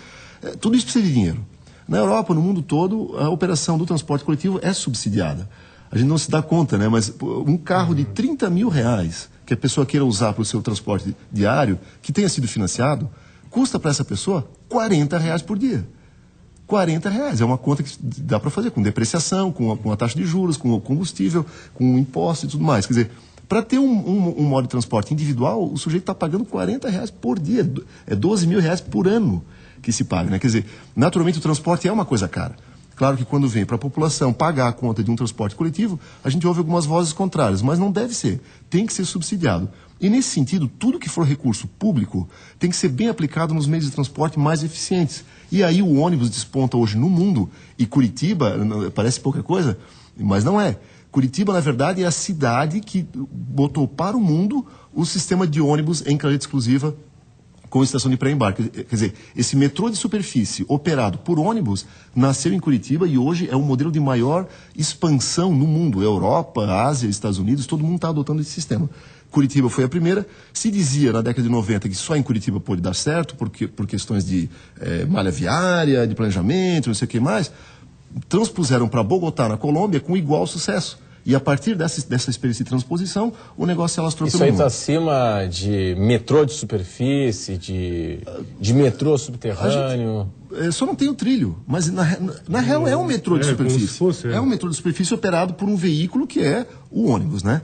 Tudo isso precisa de dinheiro. Na Europa, no mundo todo, a operação do transporte coletivo é subsidiada. A gente não se dá conta, né? Mas um carro de 30 mil reais que a pessoa queira usar para o seu transporte diário, que tenha sido financiado, custa para essa pessoa R$40 por dia. R$40. É uma conta que dá para fazer com depreciação, com a taxa de juros, com o combustível, com o imposto e tudo mais. Quer dizer, para ter um modo de transporte individual, o sujeito está pagando R$40 por dia. É R$12 mil por ano que se paga, né? Quer dizer, naturalmente o transporte é uma coisa cara. Claro que quando vem para a população pagar a conta de um transporte coletivo, a gente ouve algumas vozes contrárias, mas não deve ser. Tem que ser subsidiado. E nesse sentido, tudo que for recurso público tem que ser bem aplicado nos meios de transporte mais eficientes. E aí o ônibus desponta hoje no mundo, e Curitiba, parece pouca coisa, mas não é. Curitiba, na verdade, é a cidade que botou para o mundo o sistema de ônibus em canaleta exclusiva com estação de pré-embarque. Quer dizer, esse metrô de superfície operado por ônibus nasceu em Curitiba e hoje é o modelo de maior expansão no mundo. Europa, Ásia, Estados Unidos, todo mundo está adotando esse sistema. Curitiba foi a primeira. Se dizia na década de 90 que só em Curitiba pôde dar certo, por questões de malha viária, de planejamento, não sei o que mais. Transpuseram para Bogotá, na Colômbia, com igual sucesso. E a partir dessa experiência de transposição, o negócio se alastrou pelo mundo. Isso aí está acima de metrô de superfície, de metrô subterrâneo? Só não tem o trilho, mas na real é um metrô de superfície. É um metrô de superfície operado por um veículo que é o ônibus, né?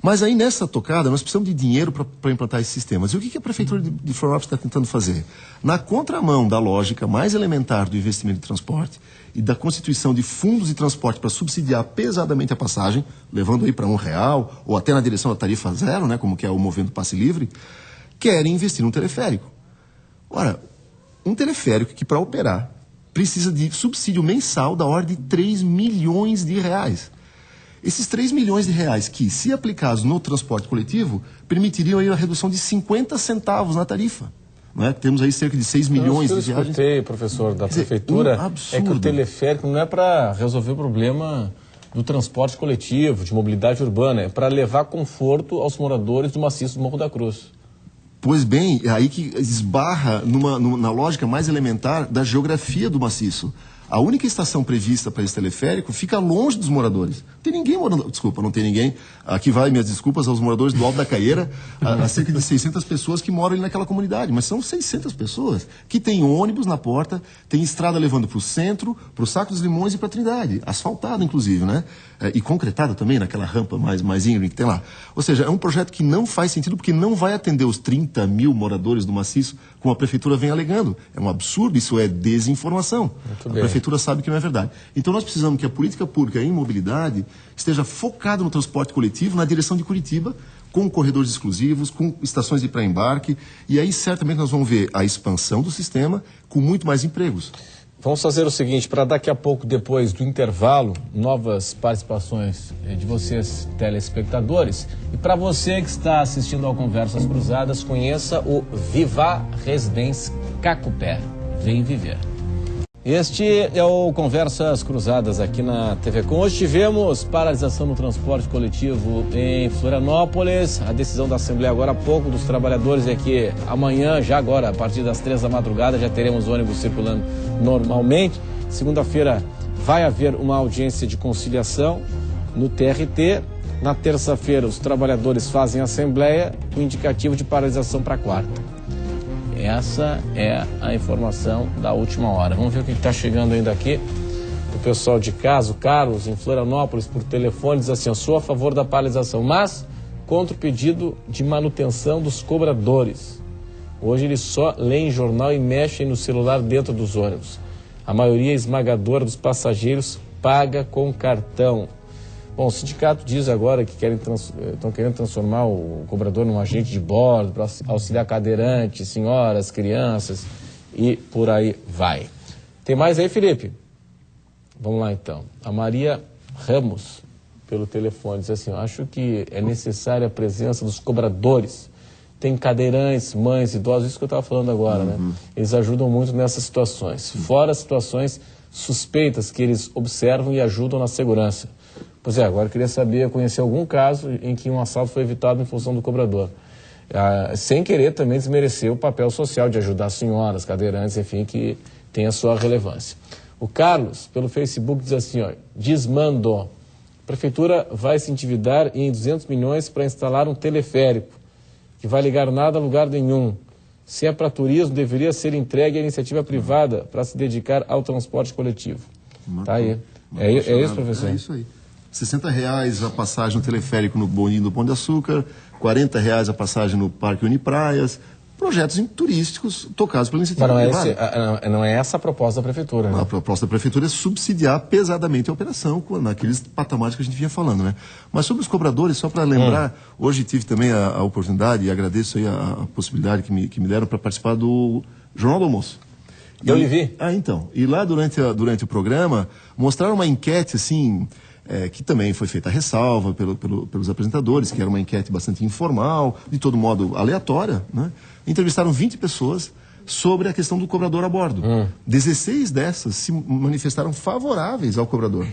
Mas aí nessa tocada nós precisamos de dinheiro para implantar esses sistemas. E o que a Prefeitura de Florianópolis está tentando fazer? Na contramão da lógica mais elementar do investimento de transporte e da constituição de fundos de transporte para subsidiar pesadamente a passagem, levando aí para R$1, ou até na direção da tarifa zero, né, como que é o Movimento Passe Livre, querem investir num teleférico. Ora, um teleférico que para operar precisa de subsídio mensal da ordem de R$3 milhões. Esses R$3 milhões que, se aplicados no transporte coletivo, permitiriam aí a redução de 50 centavos na tarifa. Não é? Temos aí cerca de 6 milhões de viagens. Eu escutei, professor, da Prefeitura, é que o teleférico não é para resolver o problema do transporte coletivo, de mobilidade urbana, é para levar conforto aos moradores do maciço do Morro da Cruz. Pois bem, é aí que esbarra na lógica mais elementar da geografia do maciço. A única estação prevista para esse teleférico fica longe dos moradores. Não tem ninguém morando... Desculpa, não tem ninguém. Aqui vai minhas desculpas aos moradores do Alto da Caieira, a cerca de 600 pessoas que moram ali naquela comunidade. Mas são 600 pessoas que tem ônibus na porta, tem estrada levando para o centro, para o Saco dos Limões e para Trindade. Asfaltada, inclusive, né? E concretada também naquela rampa mais íngreme que tem lá. Ou seja, é um projeto que não faz sentido porque não vai atender os 30 mil moradores do maciço, como a prefeitura vem alegando. É um absurdo, isso é desinformação. A prefeitura sabe que não é verdade. Então nós precisamos que a política pública em mobilidade esteja focada no transporte coletivo na direção de Curitiba, com corredores exclusivos, com estações de pré-embarque, e aí certamente nós vamos ver a expansão do sistema com muito mais empregos. Vamos fazer o seguinte, para daqui a pouco, depois do intervalo, novas participações de vocês, telespectadores. E para você que está assistindo ao Conversas Cruzadas, conheça o Viva Residência Cacupé. Vem viver. Este é o Conversas Cruzadas aqui na TV Com. Hoje tivemos paralisação no transporte coletivo em Florianópolis. A decisão da Assembleia agora há pouco dos trabalhadores é que amanhã, já agora, a partir das 3 da madrugada, já teremos ônibus circulando normalmente. Segunda-feira vai haver uma audiência de conciliação no TRT. Na terça-feira, os trabalhadores fazem assembleia, o indicativo de paralisação para quarta. Essa é a informação da última hora. Vamos ver o que está chegando ainda aqui. O pessoal de casa, o Carlos, em Florianópolis, por telefone, diz assim: eu sou a favor da paralisação, mas contra o pedido de manutenção dos cobradores. Hoje eles só leem jornal e mexem no celular dentro dos ônibus. A maioria esmagadora dos passageiros paga com cartão. Bom, o sindicato diz agora que estão querendo transformar o cobrador num agente de bordo para auxiliar cadeirantes, senhoras, crianças e por aí vai. Tem mais aí, Felipe? Vamos lá então. A Maria Ramos, pelo telefone, diz assim: acho que é necessária a presença dos cobradores. Tem cadeirantes, mães, idosos, isso que eu estava falando agora, né? Eles ajudam muito nessas situações. Fora as situações suspeitas que eles observam e ajudam na segurança. Pois é, agora eu queria saber, conhecer algum caso em que um assalto foi evitado em função do cobrador. Sem querer também desmerecer o papel social de ajudar senhoras, cadeirantes, enfim, que tem a sua relevância. O Carlos, pelo Facebook, diz assim, ó: desmando. A prefeitura vai se endividar em 200 milhões para instalar um teleférico, que vai ligar nada a lugar nenhum. Se é para turismo, deveria ser entregue à iniciativa privada para se dedicar ao transporte coletivo. Tá aí. É isso, professor? É isso aí. R$60 a passagem no teleférico no bondinho do Pão de Açúcar, R$40 a passagem no Parque Unipraias, projetos turísticos tocados pela iniciativa privada. Não é essa a proposta da prefeitura, né? A proposta da prefeitura é subsidiar pesadamente a operação naqueles patamares que a gente vinha falando, né? Mas sobre os cobradores, só para lembrar, hoje tive também a oportunidade, e agradeço aí a possibilidade que me deram para participar do Jornal do Almoço. Eu lhe vi. Então. E lá durante o programa, mostraram uma enquete, assim, que também foi feita a ressalva pelos apresentadores, que era uma enquete bastante informal, de todo modo aleatória, né? Entrevistaram 20 pessoas sobre a questão do cobrador a bordo. 16 dessas se manifestaram favoráveis ao cobrador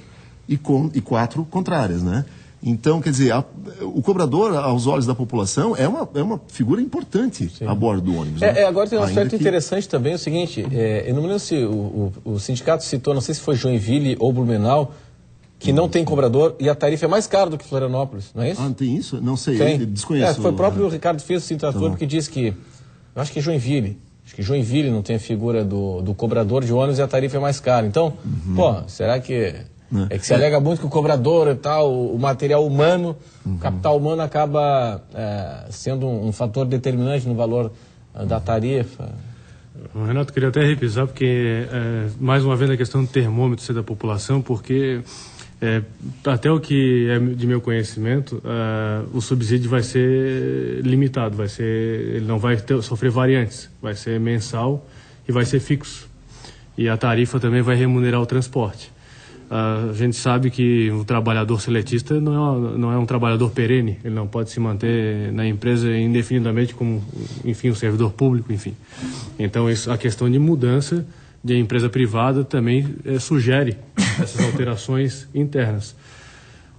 e 4 contrárias, né? Então, quer dizer, o cobrador, aos olhos da população, é uma figura importante a bordo do ônibus. Né? Agora tem um aspecto interessante também, o seguinte, eu não me lembro se o sindicato citou, não sei se foi Joinville ou Blumenau, que não tem cobrador e a tarifa é mais cara do que Florianópolis, não é isso? Ah, tem isso? Não sei, tem. Eu desconheço. Foi o próprio Ricardo Fez, o sindicato, que disse que, eu acho que Joinville não tem a figura do cobrador de ônibus e a tarifa é mais cara. Então, será que... É que se alega muito que o cobrador e tal, o material humano, o capital humano acaba sendo um fator determinante no valor da tarifa. Renato, queria até repisar, porque mais uma vez a questão do termômetro ser da população, porque até o que é de meu conhecimento, o subsídio vai ser limitado, ele não vai sofrer variantes, vai ser mensal e vai ser fixo. E a tarifa também vai remunerar o transporte. A gente sabe que o trabalhador seletista não é um trabalhador perene, ele não pode se manter na empresa indefinidamente como, enfim, um servidor público, enfim. Então, a questão de mudança de empresa privada também sugere essas alterações internas.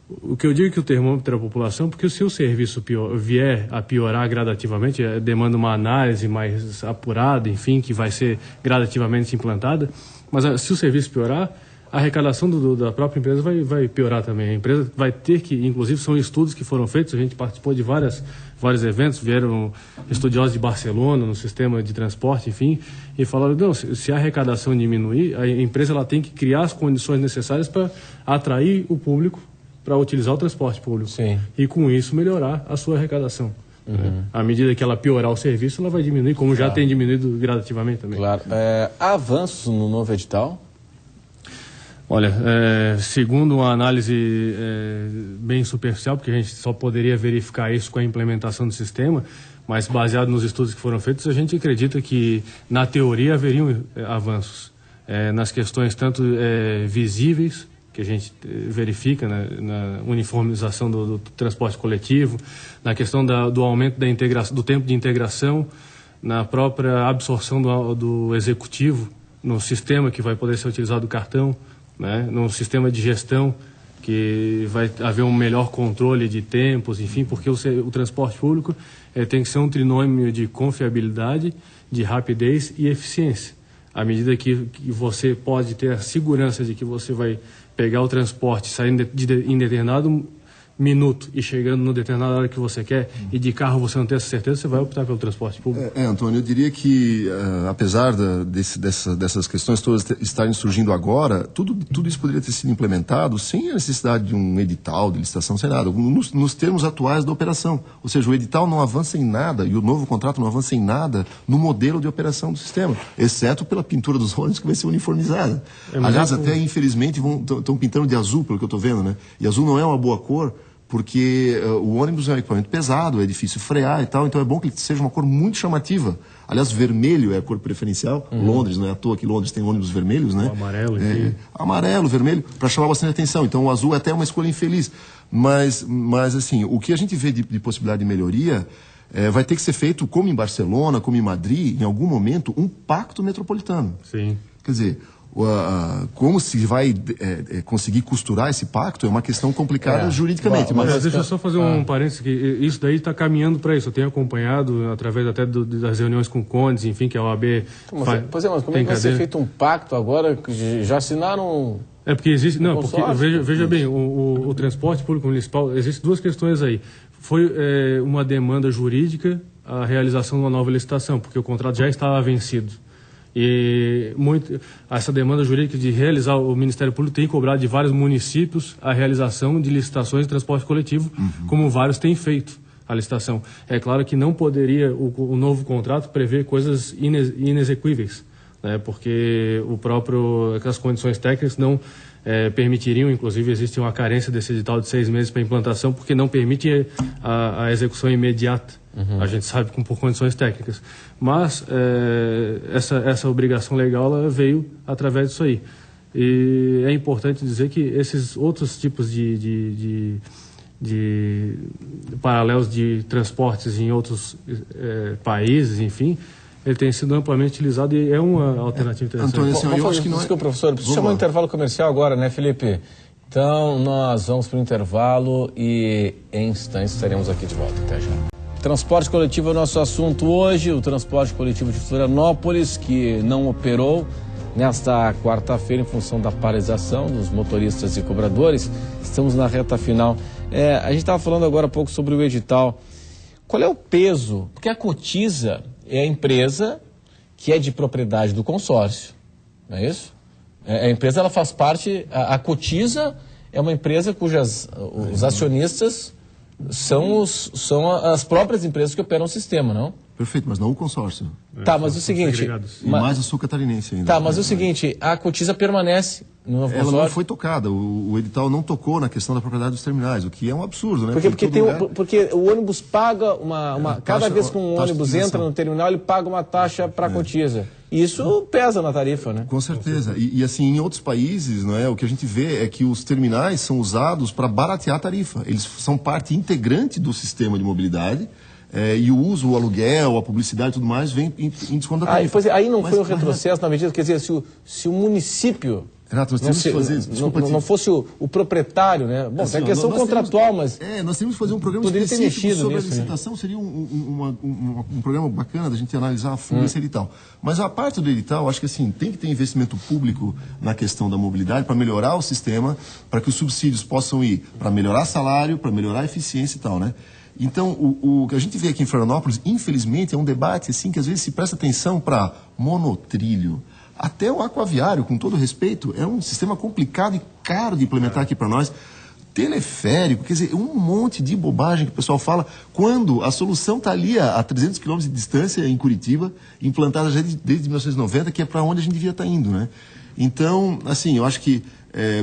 O que eu digo é que o termômetro é a população, porque se o serviço vier a piorar gradativamente, demanda uma análise mais apurada, enfim, que vai ser gradativamente implantada, mas se o serviço piorar, a arrecadação da própria empresa vai piorar também. A empresa vai ter que, inclusive são estudos que foram feitos, a gente participou de vários eventos, vieram estudiosos de Barcelona, no sistema de transporte, enfim, e falaram, não, se a arrecadação diminuir, a empresa ela tem que criar as condições necessárias para atrair o público para utilizar o transporte público. Sim. E com isso melhorar a sua arrecadação. À medida que ela piorar o serviço, ela vai diminuir, como já tem diminuído gradativamente também. Claro. Há avanços no novo edital? Olha, segundo uma análise bem superficial, porque a gente só poderia verificar isso com a implementação do sistema, mas baseado nos estudos que foram feitos, a gente acredita que, na teoria, haveriam avanços nas questões tanto visíveis, que a gente verifica na uniformização do transporte coletivo, na questão do aumento do tempo de integração, na própria absorção do executivo no sistema que vai poder ser utilizado o cartão, né, no sistema de gestão, que vai haver um melhor controle de tempos, enfim, porque o transporte público tem que ser um trinômio de confiabilidade, de rapidez e eficiência. À medida que você pode ter a segurança de que você vai pegar o transporte, saindo em determinado minuto e chegando no determinada hora que você quer, e de carro você não tem essa certeza, você vai optar pelo transporte público. Antônio, eu diria que, apesar dessas questões todas estarem surgindo agora, tudo isso poderia ter sido implementado sem a necessidade de um edital, de licitação, sem nada, nos termos atuais da operação. Ou seja, o edital não avança em nada e o novo contrato não avança em nada no modelo de operação do sistema, exceto pela pintura dos ônibus que vai ser uniformizada. Aliás, até infelizmente estão pintando de azul, pelo que eu estou vendo, né? E azul não é uma boa cor, porque o ônibus é um equipamento pesado, é difícil frear e tal, então é bom que ele seja uma cor muito chamativa. Aliás, vermelho é a cor preferencial. Londres, não é à toa que Londres tem ônibus vermelhos, né? O amarelo, enfim. Amarelo, vermelho, para chamar bastante atenção. Então o azul é até uma escolha infeliz. Mas assim, o que a gente vê de possibilidade de melhoria vai ter que ser feito, como em Barcelona, como em Madrid, em algum momento, um pacto metropolitano. Sim. Quer dizer, como se vai conseguir costurar esse pacto é uma questão complicada juridicamente. Mas deixa eu só fazer um parênteses, que isso daí está caminhando para isso. Eu tenho acompanhado, através até das reuniões com CONDES, enfim, que a OAB mas como é que vai ser feito um pacto agora, que já assinaram... É porque existe... Não, porque veja bem, o transporte público municipal, existem duas questões aí. Foi uma demanda jurídica a realização de uma nova licitação, porque o contrato já estava vencido. E essa demanda jurídica de realizar, o Ministério Público tem cobrado de vários municípios a realização de licitações de transporte coletivo, como vários têm feito a licitação. É claro que não poderia o novo contrato prever coisas inexequíveis, né, porque as condições técnicas não permitiriam, inclusive existe uma carência desse edital de 6 meses para implantação, porque não permite a execução imediata. A gente sabe por condições técnicas. Mas essa obrigação legal ela veio através disso aí. E é importante dizer que esses outros tipos de paralelos de transportes em outros países, enfim, ele tem sido amplamente utilizado e é uma alternativa interessante. Antônio, assim, eu acho que não é... Desculpa, professor, preciso chamar um intervalo comercial agora, né, Felipe? Então, nós vamos para o intervalo e em instantes estaremos aqui de volta. Até já. Transporte coletivo é o nosso assunto hoje. O transporte coletivo de Florianópolis, que não operou nesta quarta-feira em função da paralisação dos motoristas e cobradores. Estamos na reta final. A gente estava falando agora há pouco sobre o edital. Qual é o peso? Porque a Cotiza é a empresa que é de propriedade do consórcio, não é isso? A empresa ela faz parte... A Cotiza é uma empresa cujas os acionistas... São as próprias empresas que operam o sistema, não? Perfeito, mas não o consórcio. Tá, mas o seguinte... E mais o sul catarinense ainda. Tá, mas o seguinte, a Cotiza permanece no novo consórcio? Ela não foi tocada, o edital não tocou na questão da propriedade dos terminais, o que é um absurdo, né? Porque o ônibus paga cada vez que um ônibus entra no terminal, ele paga uma taxa para a Cotiza. E isso pesa na tarifa, né? Com certeza. E assim, em outros países, não é, o que a gente vê é que os terminais são usados para baratear a tarifa. Eles são parte integrante do sistema de mobilidade. E o uso, o aluguel, a publicidade e tudo mais vem em desconto da tarifa. Aí não foi um retrocesso na medida, quer dizer, se o município Renato, nós temos que fazer... Não fosse o proprietário, né? Bom, assim, tem a questão contratual, mas... nós temos que fazer um programa poderia ter específico mexido sobre nisso, a licitação, né? Seria um programa bacana da gente analisar a fundo esse edital. Mas a parte do edital, acho que assim, tem que ter investimento público na questão da mobilidade para melhorar o sistema, para que os subsídios possam ir para melhorar salário, para melhorar a eficiência e tal, né? Então, o que a gente vê aqui em Florianópolis, infelizmente, é um debate assim, que às vezes se presta atenção para monotrilho. Até o aquaviário, com todo respeito, é um sistema complicado e caro de implementar aqui para nós. Teleférico, quer dizer, um monte de bobagem que o pessoal fala, quando a solução está ali a 300 quilômetros de distância em Curitiba, implantada já desde 1990, que é para onde a gente devia estar indo, né? Então, assim, eu acho que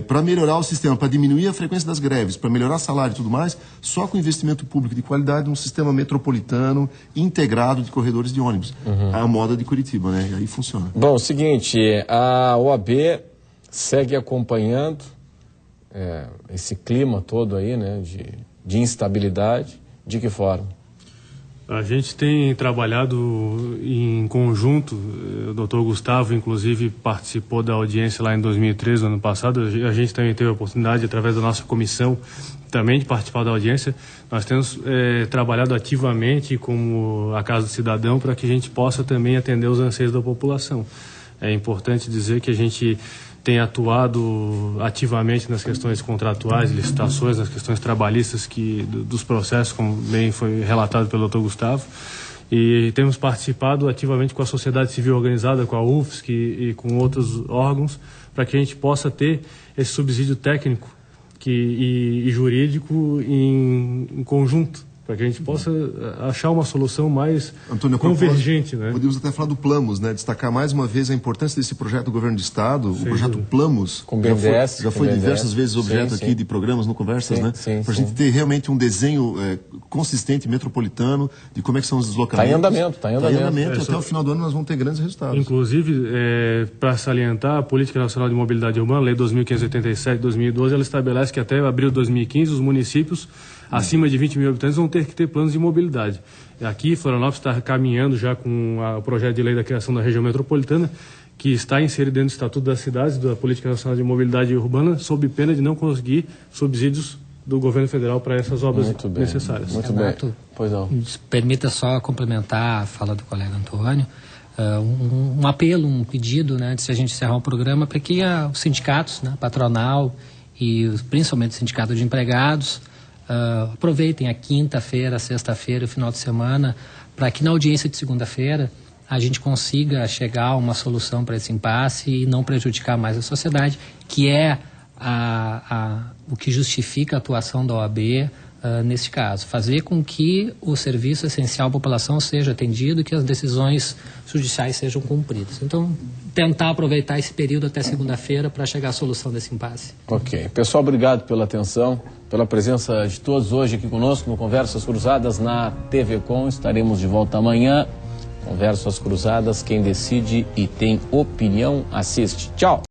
para melhorar o sistema, para diminuir a frequência das greves, para melhorar salário e tudo mais, só com investimento público de qualidade num sistema metropolitano integrado de corredores de ônibus. A moda de Curitiba, né? E aí funciona. Bom, o seguinte, a OAB segue acompanhando esse clima todo aí, né, de instabilidade. De que forma? A gente tem trabalhado em conjunto, o doutor Gustavo, inclusive, participou da audiência lá em 2013, ano passado. A gente também teve a oportunidade, através da nossa comissão, também de participar da audiência. Nós temos trabalhado ativamente como a Casa do Cidadão para que a gente possa também atender os anseios da população. É importante dizer que a gente tem atuado ativamente nas questões contratuais, licitações, nas questões trabalhistas dos processos, como bem foi relatado pelo Dr. Gustavo, e temos participado ativamente com a sociedade civil organizada, com a UFSC e com outros órgãos, para que a gente possa ter esse subsídio técnico e jurídico em conjunto, para que a gente possa achar uma solução mais Antônio, convergente, né? Podemos até falar do Plamos, né? Destacar mais uma vez a importância desse projeto do governo do Estado, o projeto Plamos. Com BNDES. Já foi diversas vezes objeto aqui de programas no Conversas, né? Para a gente ter realmente um desenho consistente, metropolitano, de como é que são os deslocamentos. Está em andamento. Até o final do ano nós vamos ter grandes resultados. Inclusive, para salientar, a Política Nacional de Mobilidade Urbana, Lei 2587 de 2012, ela estabelece que até abril de 2015 os municípios acima de 20 mil habitantes vão ter que ter planos de mobilidade. Aqui, Florianópolis está caminhando já com o projeto de lei da criação da região metropolitana, que está inserido dentro do Estatuto das Cidades, da Política Nacional de Mobilidade Urbana, sob pena de não conseguir subsídios do governo federal para essas obras necessárias. Muito Renato, bem. Pois não. Permita só complementar a fala do colega Antônio. Um apelo, um pedido, né, de se a gente encerrar o programa, para que os sindicatos, né, patronal e principalmente o sindicato de empregados, aproveitem a quinta-feira, a sexta-feira, o final de semana, para que na audiência de segunda-feira a gente consiga chegar a uma solução para esse impasse e não prejudicar mais a sociedade, que é o que justifica a atuação da OAB neste caso. Fazer com que o serviço essencial à população seja atendido e que as decisões judiciais sejam cumpridas. Então, tentar aproveitar esse período até segunda-feira para chegar à solução desse impasse. Ok. Pessoal, obrigado pela atenção, pela presença de todos hoje aqui conosco no Conversas Cruzadas na TV Com. Estaremos de volta amanhã. Conversas Cruzadas, quem decide e tem opinião assiste. Tchau!